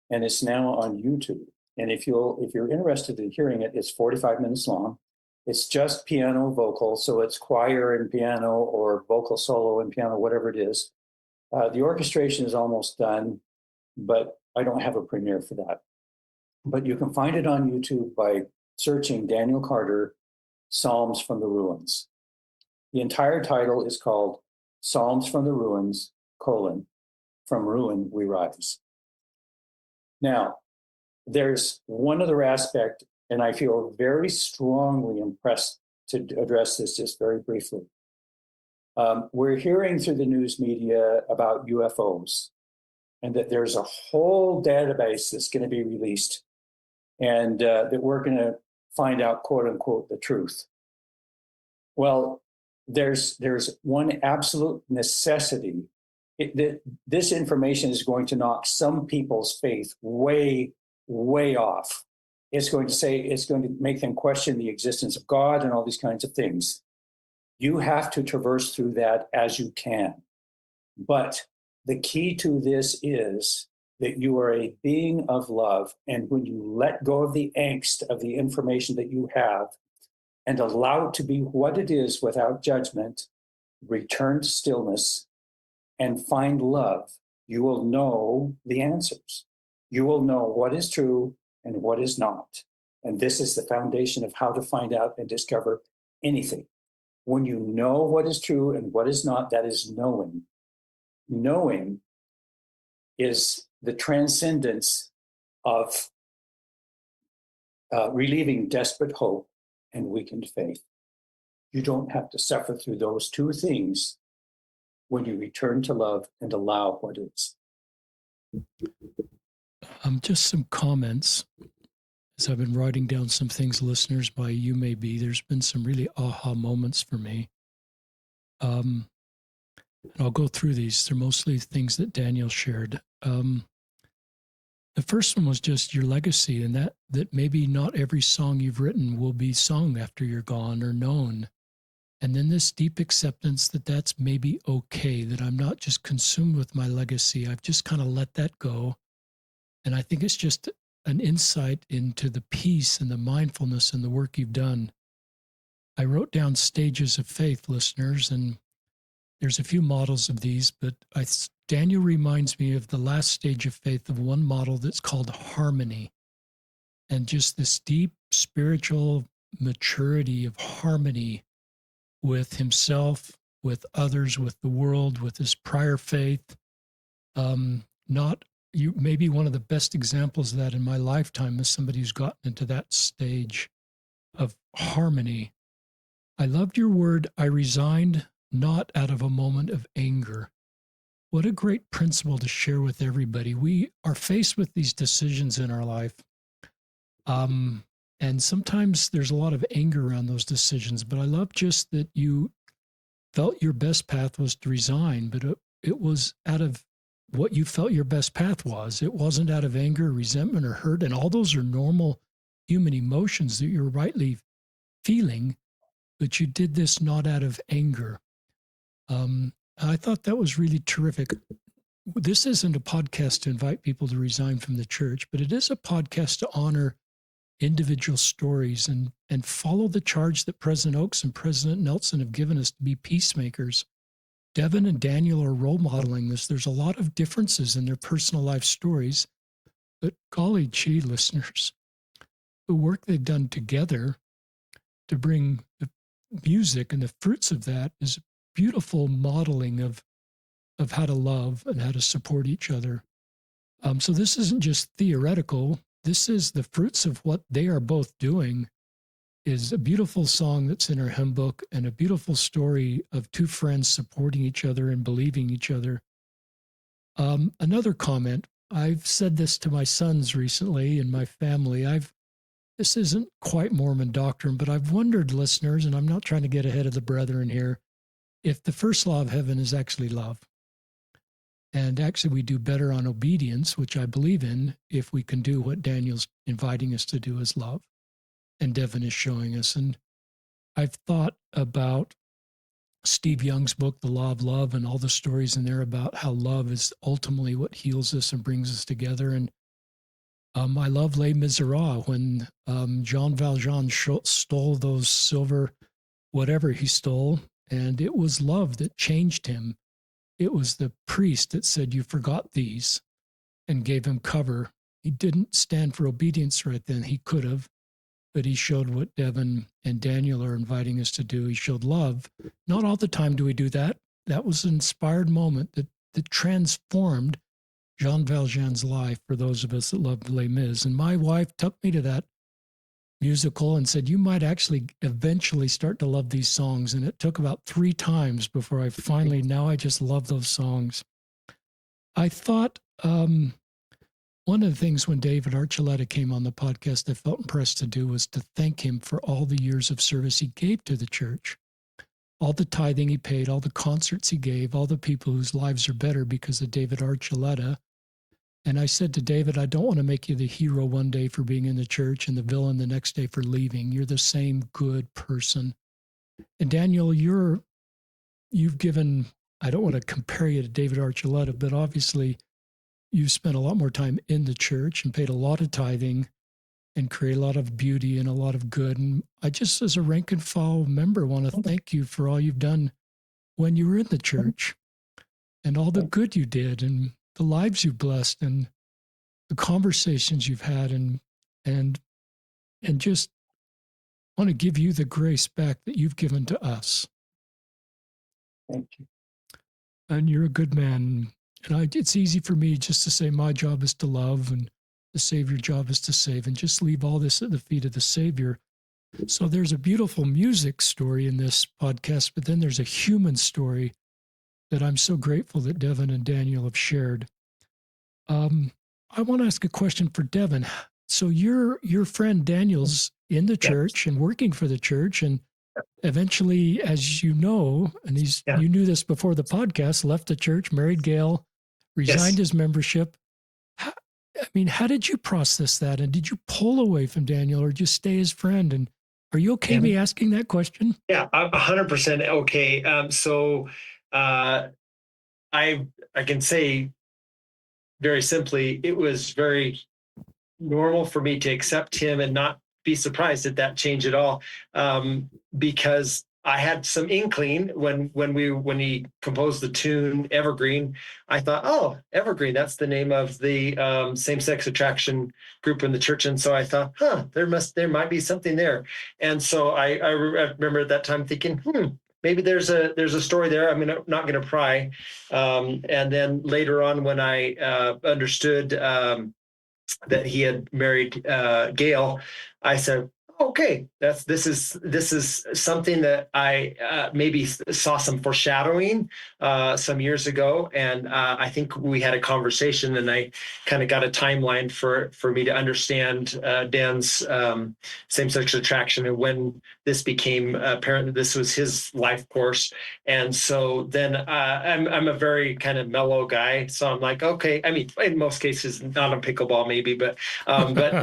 and it's now on YouTube. And if you're interested in hearing it, it's 45 minutes long. It's just piano vocal, so it's choir and piano, or vocal solo and piano, whatever it is. The orchestration is almost done, but I don't have a premiere for that. But you can find it on YouTube by searching Daniel Carter, Psalms from the Ruins. The entire title is called Psalms from the Ruins, From Ruin We Rise. Now, there's one other aspect, and I feel very strongly impressed to address this just very briefly. We're hearing through the news media about UFOs, and that there's a whole database that's going to be released, and that we're going to find out, quote unquote, the truth. Well, there's one absolute necessity. This information is going to knock some people's faith way off. It's going to make them question the existence of God and all these kinds of things. You have to traverse through that as you can. But the key to this is that you are a being of love. And when you let go of the angst of the information that you have and allow it to be what it is without judgment, return to stillness and find love, you will know the answers. You will know what is true and what is not. And this is the foundation of how to find out and discover anything. When you know what is true and what is not, that is knowing. Knowing is the transcendence of relieving desperate hope and weakened faith. You don't have to suffer through those two things when you return to love and allow what is. Just some comments. As I've been writing down some things, listeners, by you may be, there's been some really aha moments for me. And I'll go through these. They're mostly things that Daniel shared. The first one was just your legacy, and that maybe not every song you've written will be sung after you're gone or known. And then this deep acceptance that that's maybe okay, that I'm not just consumed with my legacy. I've just kind of let that go. And I think it's just an insight into the peace and the mindfulness and the work you've done. I wrote down stages of faith, listeners, and there's a few models of these, but Daniel reminds me of the last stage of faith of one model that's called harmony. And just this deep spiritual maturity of harmony with himself, with others, with the world, with his prior faith. Maybe one of the best examples of that in my lifetime is somebody who's gotten into that stage of harmony. I loved your word, I resigned not out of a moment of anger. what a great principle to share with everybody. We are faced with these decisions in our life. And sometimes there's a lot of anger around those decisions, but I love just that you felt your best path was to resign, but it was out of what you felt your best path was. It wasn't out of anger, resentment, or hurt. And all those are normal human emotions that you're rightly feeling, but you did this not out of anger. I thought that was really terrific. This isn't a podcast to invite people to resign from the church, but it is a podcast to honor individual stories and follow the charge that President Oakes and President Nelson have given us to be peacemakers. Devan and Daniel are role modeling this. There's a lot of differences in their personal life stories, but golly gee, listeners, the work they've done together to bring the music and the fruits of that is a beautiful modeling of how to love and how to support each other. So this isn't just theoretical. This is the fruits of what they are both doing. Is a beautiful song that's in our hymn book and a beautiful story of two friends supporting each other and believing each other. Another comment, I've said this to my sons recently and my family. This isn't quite Mormon doctrine, but I've wondered, listeners, and I'm not trying to get ahead of the brethren here, if the first law of heaven is actually love. And actually, we do better on obedience, which I believe in, if we can do what Daniel's inviting us to do as love. And Devan is showing us. And I've thought about Steve Young's book, The Law of Love, and all the stories in there about how love is ultimately what heals us and brings us together. And I love Les Miserables when Jean Valjean stole those silver, whatever he stole, and it was love that changed him. It was the priest that said, "You forgot these," and gave him cover. He didn't stand for obedience right then. He could have. But he showed what Devan and Daniel are inviting us to do. He showed love. Not all the time do we do that. That was an inspired moment that transformed Jean Valjean's life for those of us that love Les Mis. And my wife took me to that musical and said, "You might actually eventually start to love these songs." And it took about 3 times before now I just love those songs. I thought one of the things when David Archuleta came on the podcast I felt impressed to do was to thank him for all the years of service he gave to the church, all the tithing he paid, all the concerts he gave, all the people whose lives are better because of David Archuleta. And I said to David, I don't want to make you the hero one day for being in the church and the villain the next day for leaving. You're the same good person. And Daniel, you've given, I don't want to compare you to David Archuleta, but obviously you spent a lot more time in the church and paid a lot of tithing and create a lot of beauty and a lot of good. And I just, as a rank and file member, want to thank you for all you've done when you were in the church and all the good you did and the lives you blessed and the conversations you've had and just want to give you the grace back that you've given to us. Thank you. And you're a good man. And it's easy for me just to say my job is to love and the Savior's job is to save and just leave all this at the feet of the Savior. So there's a beautiful music story in this podcast, but then there's a human story that I'm so grateful that Devan and Daniel have shared. I want to ask a question for Devan. So your friend Daniel's in the church and working for the church, and eventually, as you know, and you knew this before the podcast, left the church, married Gail, resigned his membership. How did you process that? And did you pull away from Daniel or just stay his friend? And are you okay me asking that question? Yeah, I'm 100% okay. I can say very simply, it was very normal for me to accept him and not be surprised at that change at all, because I had some inkling when he composed the tune Evergreen. I thought, oh, Evergreen, that's the name of the same-sex attraction group in the church. And so I thought, there might be something there. And so I remember at that time thinking, maybe there's a story there. I'm not going to pry. And then later on, when I understood that he had married Gail, I said, okay, this is something that I maybe saw some foreshadowing some years ago, and I think we had a conversation, and I kind of got a timeline for me to understand Dan's same-sex attraction and when this became apparent that this was his life course. And so then I'm a very kind of mellow guy, so I'm like, okay. I mean, in most cases, not on pickleball maybe, but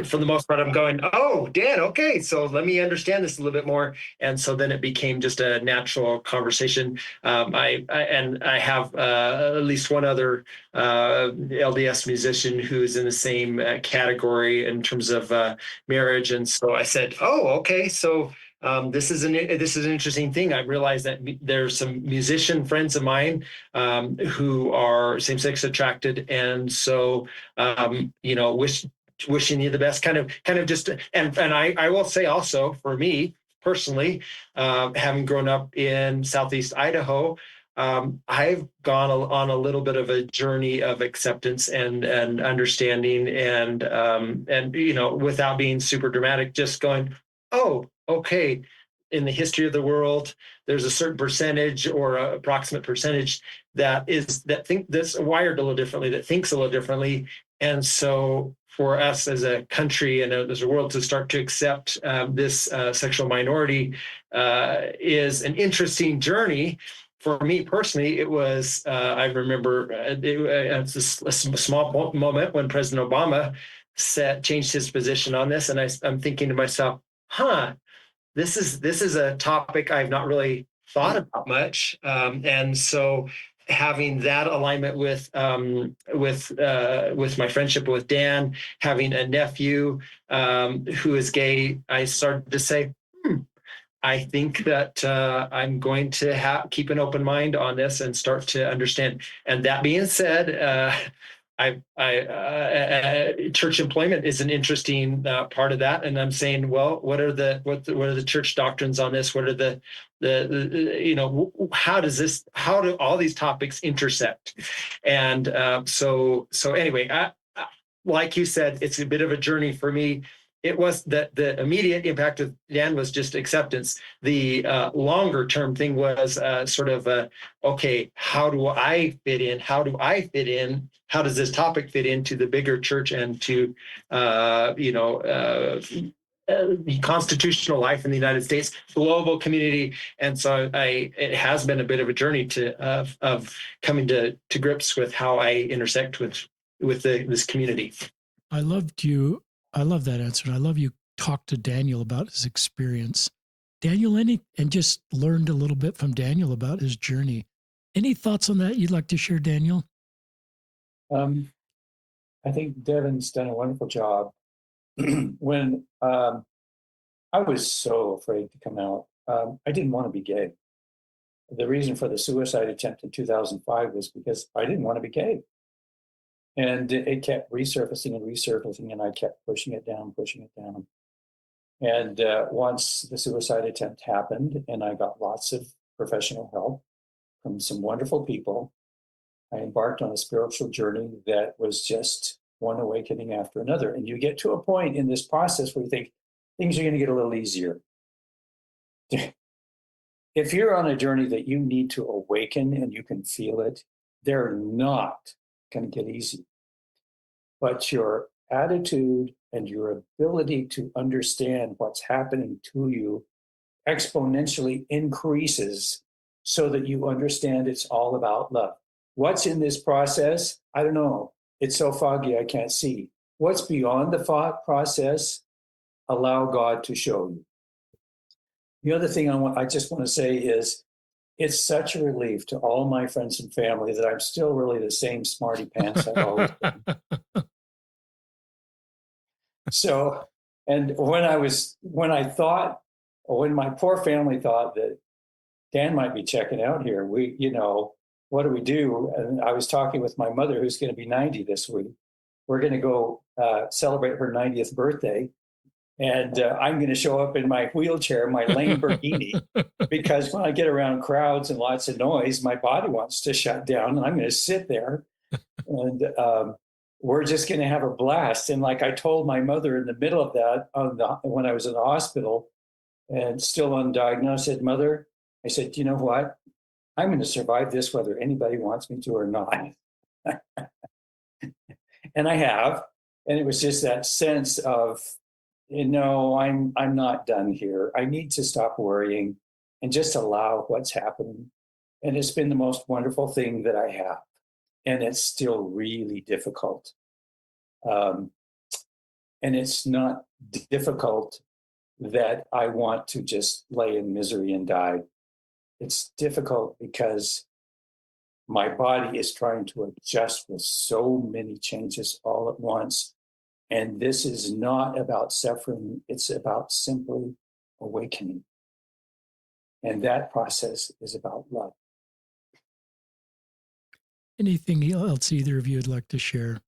for the most part, I'm going, oh, Dan, okay, so let me understand this a little bit more. And so then it became just a natural conversation. I have at least one other LDS musician who's in the same category in terms of marriage. And so I said, oh, okay, so this is an interesting thing. I realized that there's some musician friends of mine who are same-sex attracted, and so wishing you the best. Kind of just, and I will say also for me personally, having grown up in Southeast Idaho, I've gone on a little bit of a journey of acceptance and understanding, and without being super dramatic, just going, oh, okay. In the history of the world, there's a certain percentage or an approximate percentage that's wired a little differently, that thinks a little differently, and so for us as a country and as a world to start to accept this sexual minority is an interesting journey. For me personally, it was, I remember it's a small moment when President Obama changed his position on this. And I'm thinking to myself, this is a topic I've not really thought about much. And so having that alignment with my friendship with Dan, having a nephew who is gay, I started to say, I think that I'm going to keep an open mind on this and start to understand. And that being said, church employment is an interesting part of that, and I'm saying, well, what are the church doctrines on this? What are how do all these topics intersect? And so anyway, like you said, it's a bit of a journey for me. It was that the immediate impact of Dan was just acceptance. The longer term thing was okay, how do I fit in? How do I fit in? How does this topic fit into the bigger church and to the constitutional life in the United States, global community? And so it has been a bit of a journey of coming to grips with how I intersect with this community. I love that answer. And I love you talked to Daniel about his experience. Daniel, and just learned a little bit from Daniel about his journey. Any thoughts on that you'd like to share, Daniel? I think Devan's done a wonderful job. When I was so afraid to come out, I didn't want to be gay. The reason for the suicide attempt in 2005 was because I didn't want to be gay. And it kept resurfacing, and I kept pushing it down. And once the suicide attempt happened, and I got lots of professional help from some wonderful people, I embarked on a spiritual journey that was just one awakening after another. And you get to a point in this process where you think things are going to get a little easier. If you're on a journey that you need to awaken and you can feel it, they're not going to get easy. But your attitude and your ability to understand what's happening to you exponentially increases so that you understand it's all about love. What's in this process? I don't know. It's so foggy, I can't see. What's beyond the thought process? Allow God to show you. The other thing I just want to say is, it's such a relief to all my friends and family that I'm still really the same smarty pants I've always been. So, and when my poor family thought that Dan might be checking out here, what do we do? And I was talking with my mother, who's going to be 90 this week. We're going to go celebrate her 90th birthday. And I'm going to show up in my wheelchair, my Lamborghini, because when I get around crowds and lots of noise, my body wants to shut down, and I'm going to sit there. And we're just going to have a blast. And like I told my mother in the middle of that, when I was in the hospital and still undiagnosed, I said, Mother, I said, you know what? I'm going to survive this whether anybody wants me to or not. And I have. And it was just that sense of, I'm not done here. I need to stop worrying and just allow what's happening. And it's been the most wonderful thing that I have. And it's still really difficult. And it's not difficult that I want to just lay in misery and die. It's difficult because my body is trying to adjust with so many changes all at once. And this is not about suffering, it's about simply awakening. And that process is about love. Anything else either of you would like to share?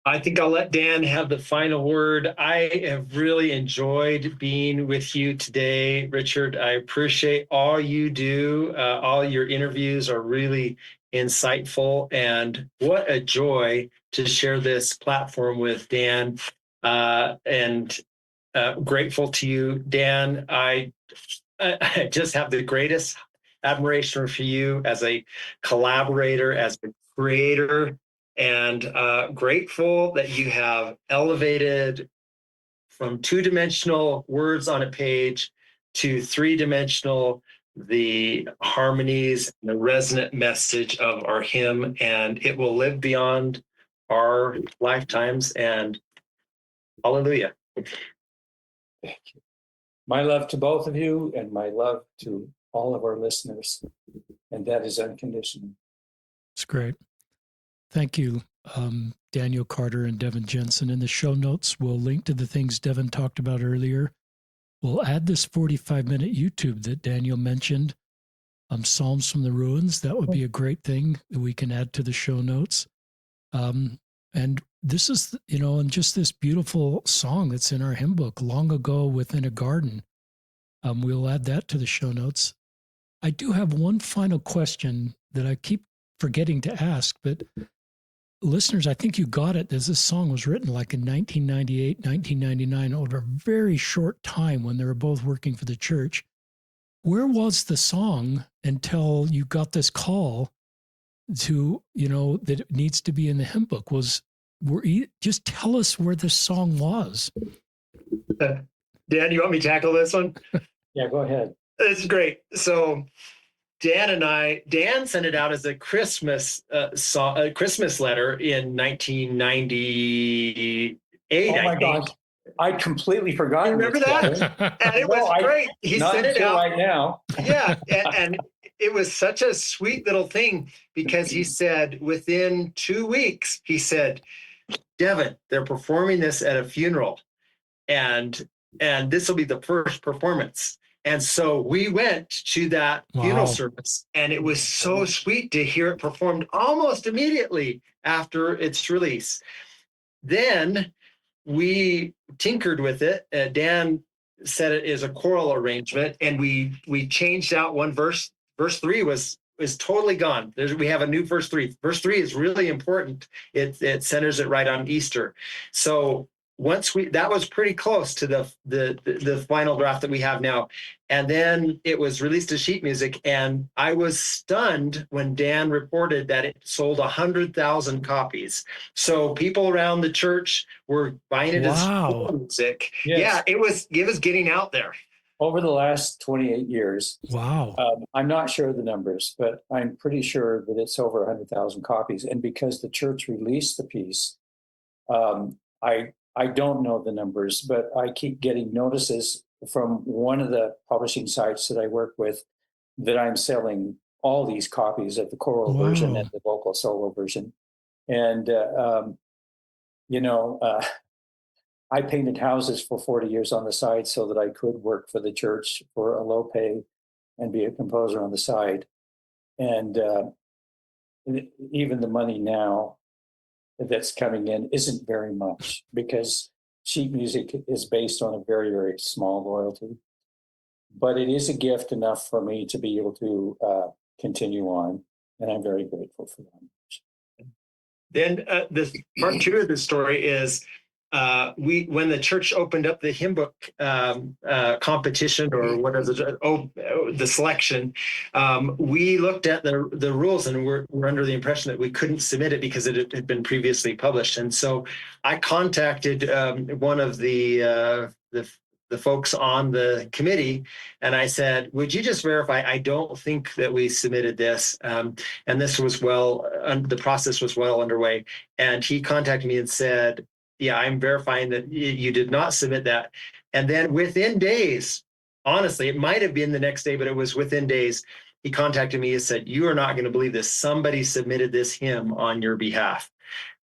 I think I'll let Dan have the final word. I have really enjoyed being with you today, Richard. I appreciate all you do. All your interviews are really insightful, and what a joy to share this platform with Dan. And grateful to you, Dan. I just have the greatest admiration for you as a collaborator, as a creator, and grateful that you have elevated from two-dimensional words on a page to three-dimensional, the harmonies and the resonant message of our hymn, and it will live beyond our lifetimes. And hallelujah. Thank you. My love to both of you and my love to all of our listeners. And that is unconditional. It's great. Thank you, Daniel Carter and Devan Jensen. In the show notes, we'll link to the things Devan talked about earlier. We'll add this 45-minute YouTube that Daniel mentioned, Psalms from the Ruins. That would be a great thing that we can add to the show notes. And this is, and just this beautiful song that's in our hymn book, Long Ago Within a Garden. We'll add that to the show notes. I do have one final question that I keep forgetting to ask, but listeners, I think you got it, as this song was written like in 1998, 1999, over a very short time when they were both working for the church. Where was the song until you got this call to, that it needs to be in the hymn book? Just tell us where this song was. Dan, you want me to tackle this one? Yeah, go ahead. It's great. So Dan sent it out as a Christmas a Christmas letter in 1998. Oh my gosh, I completely forgot. You remember that? And it was great. He sent it out right now. Yeah, and it was such a sweet little thing because he said within 2 weeks, he said, Devan, they're performing this at a funeral, and this will be the first performance. And so we went to that funeral service, and it was so sweet to hear it performed almost immediately after its release. Then we tinkered with it. Dan said it is a choral arrangement, and we changed out one verse. Verse 3 is totally gone. We have a new verse 3. Verse 3 is really important. It centers it right on Easter. So that was pretty close to the final draft that we have now. And then it was released as sheet music, and I was stunned when Dan reported that it sold 100,000 copies. So people around the church were buying it as music. Yes. Yeah, it was getting out there. Over the last 28 years. Wow. I'm not sure of the numbers, but I'm pretty sure that it's over 100,000 copies. And because the church released the piece, I don't know the numbers, but I keep getting notices from one of the publishing sites that I work with that I'm selling all these copies of the choral version and the vocal solo version. And, I painted houses for 40 years on the side so that I could work for the church for a low pay and be a composer on the side. And even the money now that's coming in isn't very much because sheet music is based on a very, very small royalty. But it is a gift enough for me to be able to continue on. And I'm very grateful for that. Then the part two of the story is when the church opened up the hymn book competition or whatever the selection, we looked at the rules and we're under the impression that we couldn't submit it because it had been previously published. And so I contacted one of the folks on the committee, and I said, would you just verify? I don't think that we submitted this. And this was the process was well underway. And he contacted me and said, yeah, I'm verifying that you did not submit that. And then within days, honestly, it might have been the next day, but it was within days, he contacted me and said, you are not going to believe this. Somebody submitted this hymn on your behalf.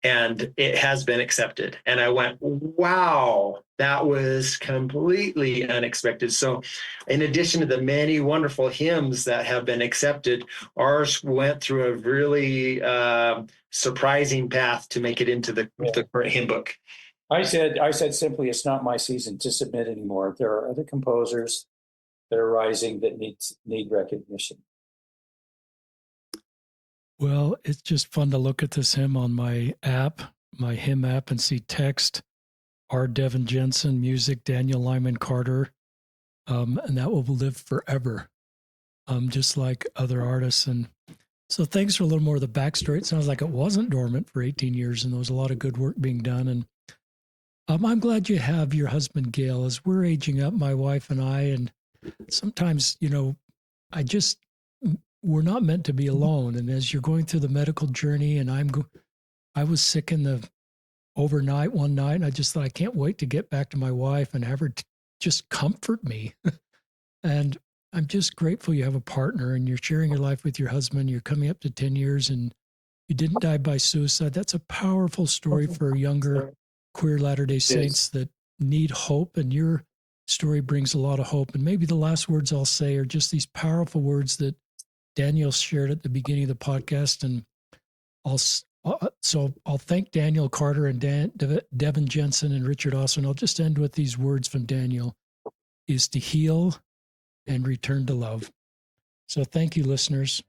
And it has been accepted. And I went, wow, that was completely unexpected. So in addition to the many wonderful hymns that have been accepted, ours went through a really surprising path to make it into the current hymn book. I said simply, it's not my season to submit anymore. There are other composers that are rising that need recognition. Well, it's just fun to look at this hymn on my hymn app, and see text, R. Devan Jensen, music, Daniel Lyman Carter, and that will live forever, just like other artists. And so thanks for a little more of the backstory. It sounds like it wasn't dormant for 18 years, and there was a lot of good work being done. And I'm glad you have your husband, Gail. As we're aging up, my wife and I, and sometimes, we're not meant to be alone. And as you're going through the medical journey, and I was sick in the overnight one night, and I just thought, I can't wait to get back to my wife and have her just comfort me. And I'm just grateful you have a partner and you're sharing your life with your husband. You're coming up to 10 years and you didn't die by suicide. That's a powerful story for younger queer Latter-day Saints that need hope. And your story brings a lot of hope. And maybe the last words I'll say are just these powerful words that Daniel shared at the beginning of the podcast. And I'll thank Daniel Carter and Devan Jensen and Richard Austin. I'll just end with these words from Daniel: is to heal and return to love. So thank you, listeners.